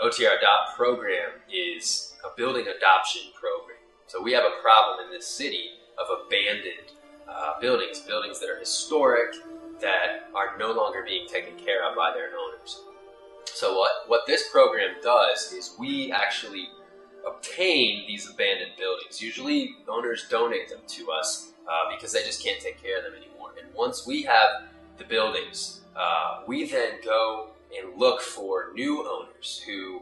OTR Adopt program is a building adoption program. So we have a problem in this city of abandoned buildings that are historic, that are no longer being taken care of by their owners. So what this program does is we actually obtain these abandoned buildings. Usually owners donate them to us because they just can't take care of them anymore. And once we have the buildings, we then go and look for new owners who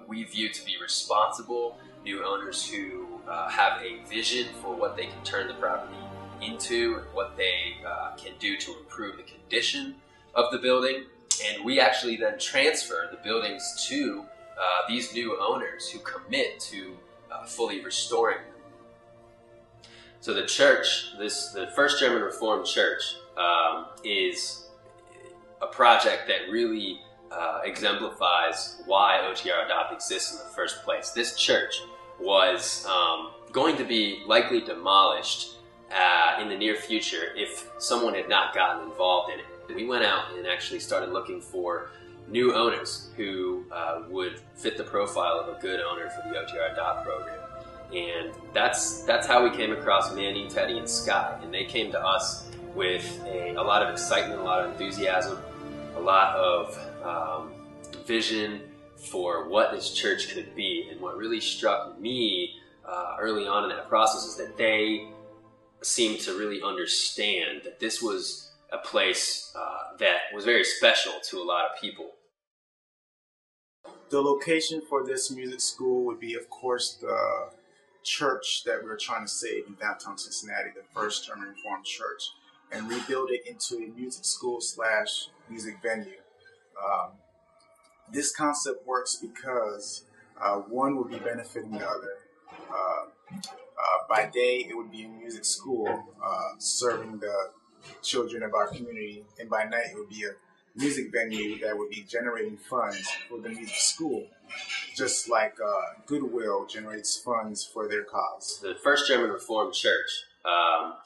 we view to be responsible, new owners who have a vision for what they can turn the property into and what they can do to improve the condition of the building. And we actually then transfer the buildings to these new owners who commit to fully restoring them. So the church, the First German Reformed Church, is a project that really exemplifies why OTR Adopt exists in the first place. This church was going to be likely demolished in the near future if someone had not gotten involved in it. We went out and actually started looking for new owners who would fit the profile of a good owner for the OTR Adopt program. And that's how we came across Manny, Teddy, and Scott. And they came to us with a lot of excitement, a lot of enthusiasm, a lot of vision for what this church could be. And what really struck me early on in that process is that they seemed to really understand that this was a place that was very special to a lot of people. The location for this music school would be, of course, the church that we're trying to save in downtown Cincinnati, the First German Reformed Church, and rebuild it into a music school / music venue. This concept works because one would be benefiting the other. By day, it would be a music school serving the children of our community, and by night, it would be a music venue that would be generating funds for the music school, just like Goodwill generates funds for their cause. The First German Reformed Church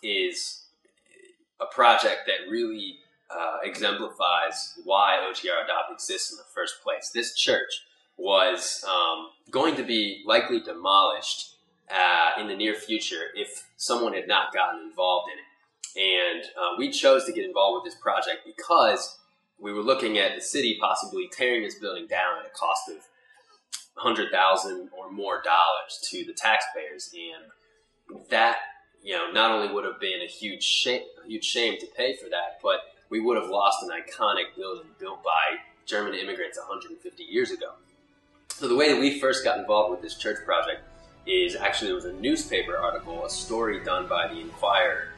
is a project that really exemplifies why OTR Adopt exists in the first place. This church was going to be likely demolished in the near future if someone had not gotten involved in it. And we chose to get involved with this project because we were looking at the city possibly tearing this building down at a cost of $100,000 or more to the taxpayers, and that, not only would have been a huge shame to pay for that, but we would have lost an iconic building built by German immigrants 150 years ago. So the way that we first got involved with this church project is actually there was a newspaper article, a story done by the Inquirer,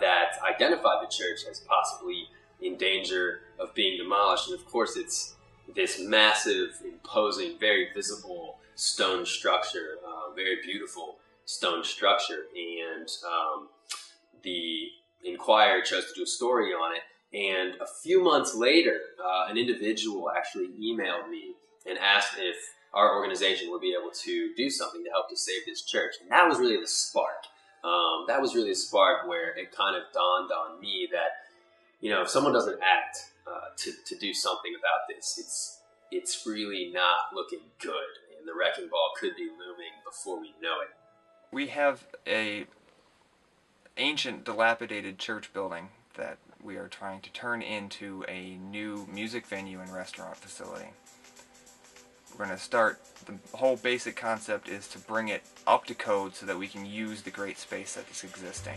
that identified the church as possibly in danger of being demolished. And of course, it's this massive, imposing, very visible stone structure, very beautiful stone structure. And the Inquirer chose to do a story on it. And a few months later, an individual actually emailed me and asked if our organization would be able to do something to help to save this church. And that was really the spark. That was really a spark where it kind of dawned on me that, if someone doesn't act to do something about this, it's really not looking good, and the wrecking ball could be looming before we know it. We have a ancient, dilapidated church building that we are trying to turn into a new music venue and restaurant facility. We're going to start, the whole basic concept is to bring it up to code so that we can use the great space that is existing.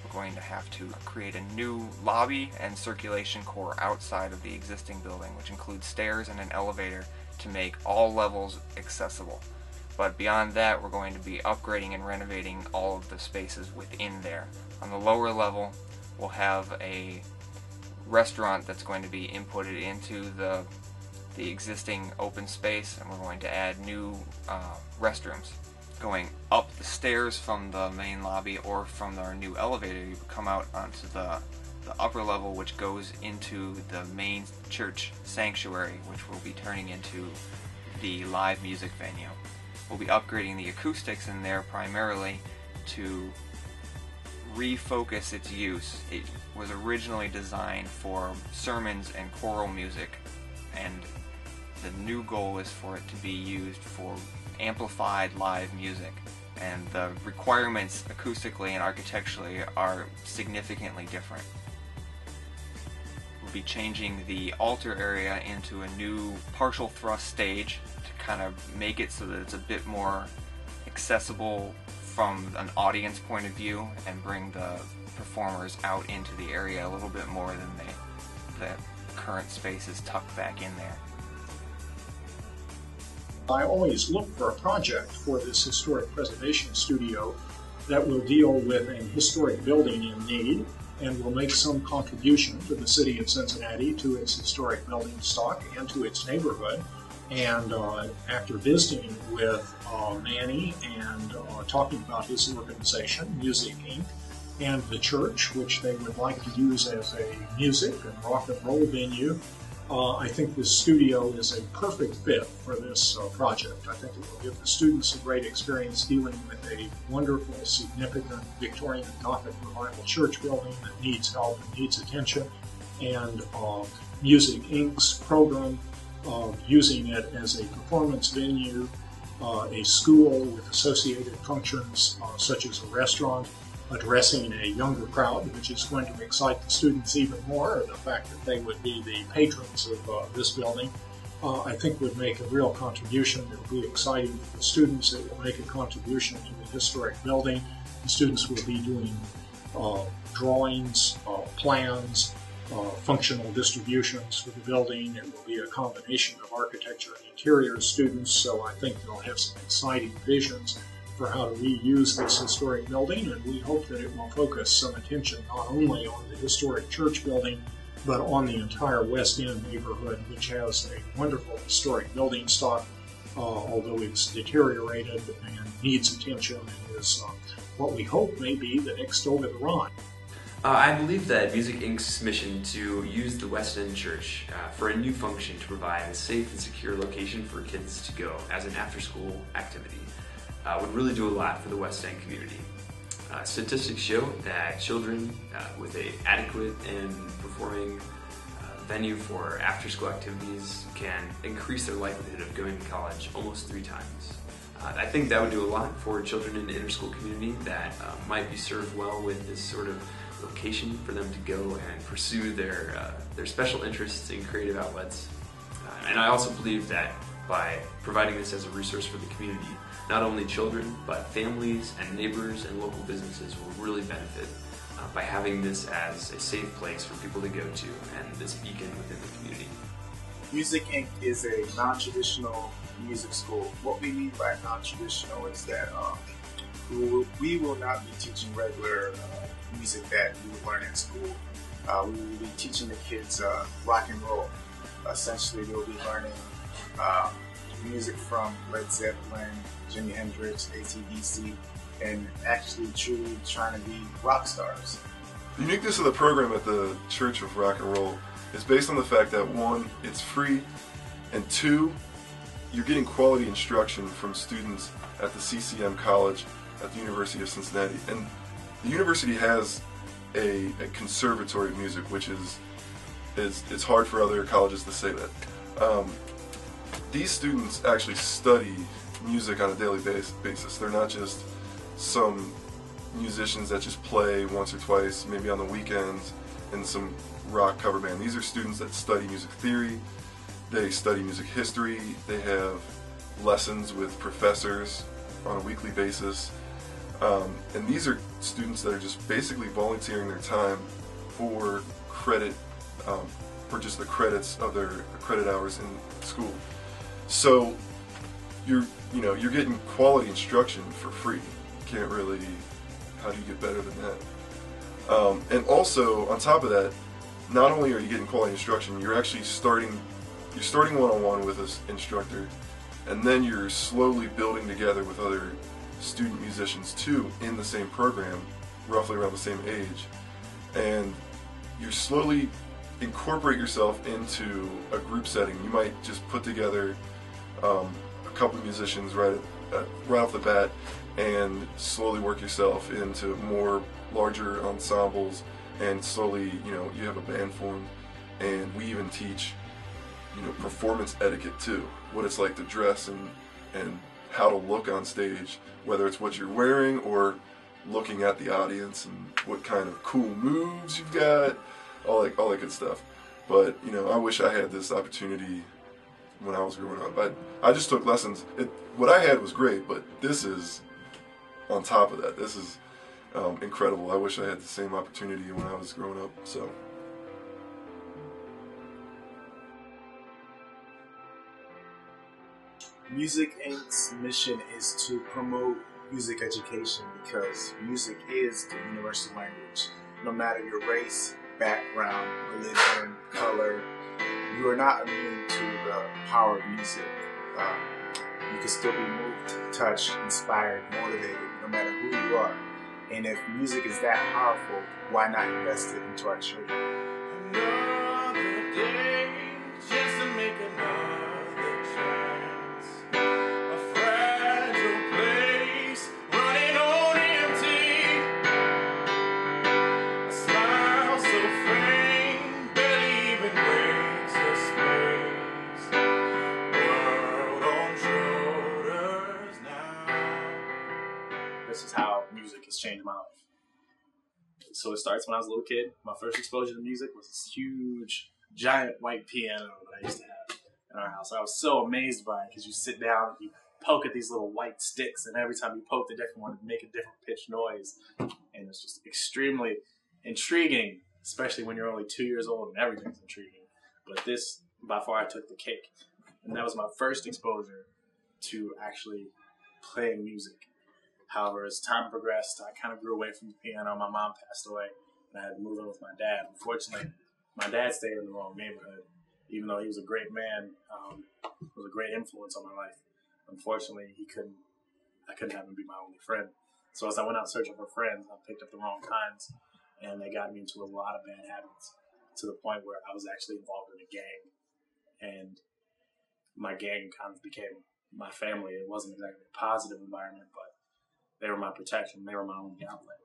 We're going to have to create a new lobby and circulation core outside of the existing building, which includes stairs and an elevator to make all levels accessible. But beyond that, we're going to be upgrading and renovating all of the spaces within there. On the lower level, we'll have a restaurant that's going to be inputted into the existing open space, and we're going to add new restrooms. Going up the stairs from the main lobby or from our new elevator, you come out onto the upper level, which goes into the main church sanctuary, which will be turning into the live music venue. We'll be upgrading the acoustics in there primarily to refocus its use. It was originally designed for sermons and choral music, and the new goal is for it to be used for amplified live music, and the requirements acoustically and architecturally are significantly different. We'll be changing the altar area into a new partial thrust stage to kind of make it so that it's a bit more accessible from an audience point of view and bring the performers out into the area a little bit more than the current space is tucked back in there. I always look for a project for this historic preservation studio that will deal with an historic building in need and will make some contribution to the city of Cincinnati, to its historic building stock, and to its neighborhood. And after visiting with Manny and talking about his organization, Music Inc., and the church, which they would like to use as a music and rock and roll venue, I think this studio is a perfect fit for this project. I think it will give the students a great experience dealing with a wonderful, significant Victorian Gothic Revival church building that needs help and needs attention, and Music Inc.'s program of using it as a performance venue, a school with associated functions such as a restaurant, addressing a younger crowd, which is going to excite the students even more. The fact that they would be the patrons of this building, I think would make a real contribution. It will be exciting for the students. It will make a contribution to the historic building. The students will be doing drawings, plans, functional distributions for the building. It will be a combination of architecture and interior students, so I think they'll have some exciting visions for how to reuse this historic building, and we hope that it will focus some attention not only on the historic church building, but on the entire West End neighborhood, which has a wonderful historic building stock, although it's deteriorated and needs attention and is what we hope may be the next Over the Rhine. I believe that Music Inc.'s mission to use the West End Church for a new function to provide a safe and secure location for kids to go as an after-school activity would really do a lot for the West End community. Statistics show that children with an adequate and performing venue for after-school activities can increase their likelihood of going to college almost 3 times. I think that would do a lot for children in the inter-school community that might be served well with this sort of location for them to go and pursue their special interests in creative outlets. And I also believe that by providing this as a resource for the community, not only children, but families and neighbors and local businesses will really benefit by having this as a safe place for people to go to and this beacon within the community. Music Inc. is a non-traditional music school. What we mean by non-traditional is that we will not be teaching regular music that we would learn in school. We will be teaching the kids rock and roll. Essentially, they'll be learning music from Led Zeppelin, Jimi Hendrix, AC/DC, and actually truly trying to be rock stars. The uniqueness of the program at the Church of Rock and Roll is based on the fact that 1, it's free, and 2, you're getting quality instruction from students at the CCM College at the University of Cincinnati. And the university has a conservatory of music, which is it's hard for other colleges to say that. These students actually study music on a daily basis. They're not just some musicians that just play once or twice, maybe on the weekends, in some rock cover band. These are students that study music theory, they study music history, they have lessons with professors on a weekly basis. And these are students that are just basically volunteering their time for credit, for just the credits of their credit hours in school. So you're getting quality instruction for free. You can't really, how do you get better than that? And also on top of that, not only are you getting quality instruction, you're actually starting one-on-one with an instructor, and then you're slowly building together with other student musicians too in the same program, roughly around the same age, and you slowly incorporate yourself into a group setting. You might just put together a couple of musicians right off the bat and slowly work yourself into more larger ensembles, and slowly you have a band formed. And we even teach performance etiquette too. What it's like to dress and how to look on stage, whether it's what you're wearing or looking at the audience and what kind of cool moves you've got, all that good stuff. But I wish I had this opportunity when I was growing up. I just took lessons. What I had was great, but this is on top of that. This is incredible. I wish I had the same opportunity when I was growing up. So. Music Inc.'s mission is to promote music education because music is the universal language. No matter your race, background, religion, color, you are not immune to the power of music. You can still be moved, touched, inspired, motivated, no matter who you are. And if music is that powerful, why not invest it into our children? Another day, just to make another chance. A fragile place, running on empty. A smile so faint, barely even breaks the space. World on shoulders now. This is how music has changed my life. So it starts when I was a little kid. My first exposure to music was this huge, giant white piano that I used to have in our house. I was so amazed by it because you sit down and you poke at these little white sticks, and every time you poke the different one, it make a different pitch noise. And it's just extremely intriguing, especially when you're only 2 years old and everything's intriguing. But this, by far, I took the cake. And that was my first exposure to actually playing music. However, as time progressed, I kind of grew away from the piano. My mom passed away, and I had to move in with my dad. Unfortunately, my dad stayed in the wrong neighborhood. Even though he was a great man, was a great influence on my life. Unfortunately, I couldn't have him be my only friend. So as I went out searching for friends, I picked up the wrong kinds, and they got me into a lot of bad habits, to the point where I was actually involved in a gang. And my gang kind of became my family. It wasn't exactly a positive environment, but they were my protection. They were my only outlet.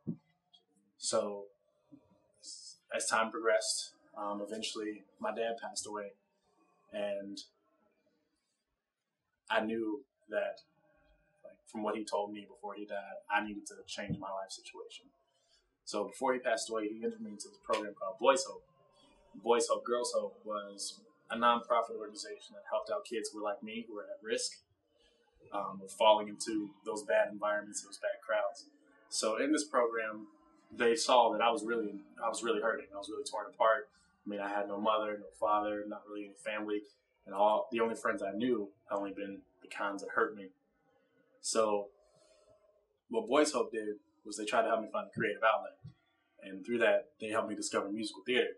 So as time progressed, eventually my dad passed away, and I knew that, from what he told me before he died, I needed to change my life situation. So before he passed away, he entered me into this program called Boys Hope. Boys Hope, Girls Hope was a nonprofit organization that helped out kids who were like me, who were at risk of falling into those bad environments, those bad crowds. So in this program, they saw that I was really hurting. I was really torn apart. I mean, I had no mother, no father, not really any family, and the only friends I knew had only been the kinds that hurt me. So what Boys Hope did was they tried to help me find a creative outlet, and through that, they helped me discover musical theater.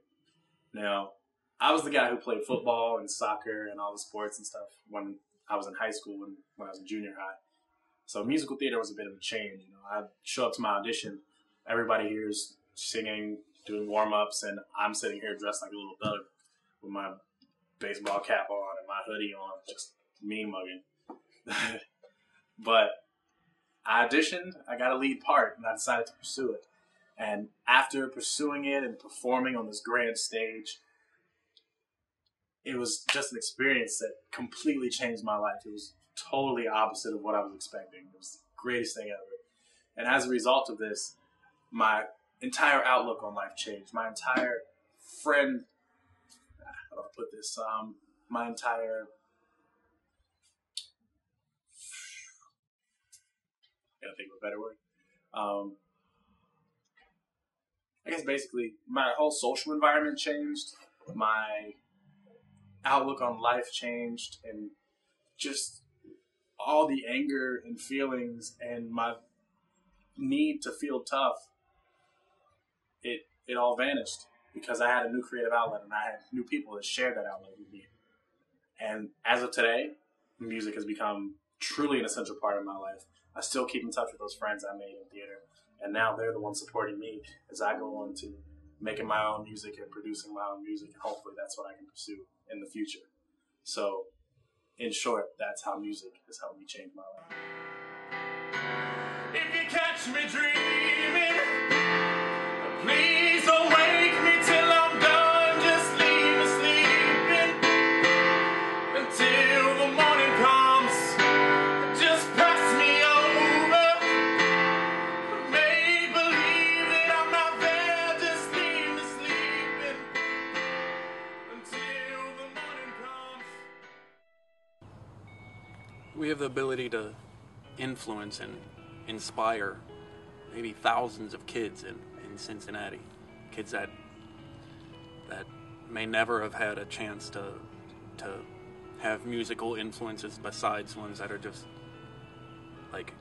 Now, I was the guy who played football and soccer and all the sports and stuff when I was in high school and when I was in junior high. So musical theater was a bit of a change. I'd show up to my audition, everybody here's singing, doing warm-ups, and I'm sitting here dressed like a little thug with my baseball cap on and my hoodie on, just mean mugging. But I auditioned, I got a lead part, and I decided to pursue it. And after pursuing it and performing on this grand stage, it was just an experience that completely changed my life. It was totally opposite of what I was expecting. It was the greatest thing ever. And as a result of this, my entire outlook on life changed. My entire how do I put this? My entire, I gotta think of a better word. I guess basically my whole social environment changed. My outlook on life changed, and just all the anger and feelings and my need to feel tough, it all vanished because I had a new creative outlet and I had new people that shared that outlet with me. And as of today, music has become truly an essential part of my life. I still keep in touch with those friends I made in theater, and now they're the ones supporting me as I go on to making my own music and producing my own music, and hopefully that's what I can pursue in the future. So, in short, that's how music has helped me change my life. If you catch me dreaming, please don't wake me till I'm done. Just leave me sleeping. we have the ability to influence and inspire maybe thousands of kids in Cincinnati, kids that may never have had a chance to have musical influences besides ones that are just like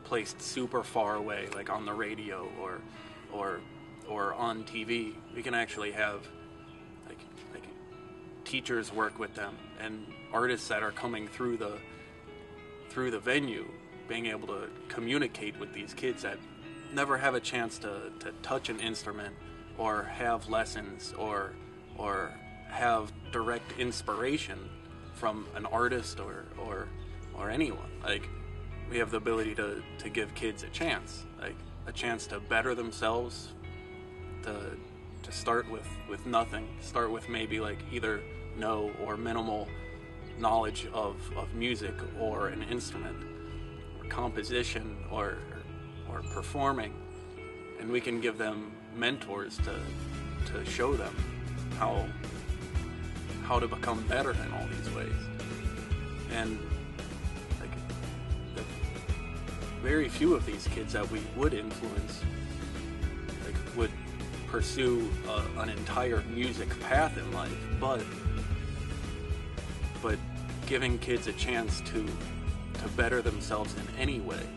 placed super far away, like on the radio or on TV. We can actually have like teachers work with them and artists that are coming through the venue, being able to communicate with these kids that never have a chance to touch an instrument or have lessons or have direct inspiration from an artist or anyone. Like, we have the ability to give kids a chance to better themselves, to start with nothing, start with maybe like either no or minimal knowledge of music or an instrument or composition or performing, and we can give them mentors to show them how to become better in all these ways. And like, very few of these kids that we would influence like would pursue an entire music path in life, but giving kids a chance to better themselves in any way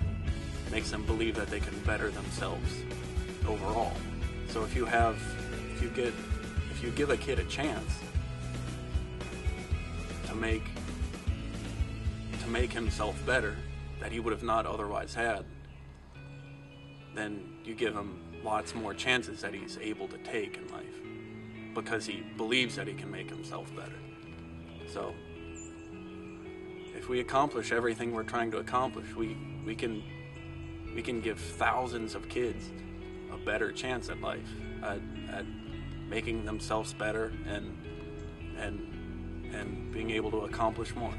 makes them believe that they can better themselves overall. So if you give a kid a chance to make himself better that he would have not otherwise had, then you give him lots more chances that he's able to take in life because he believes that he can make himself better. So if we accomplish everything we're trying to accomplish, we can give thousands of kids a better chance at life, at making themselves better and being able to accomplish more.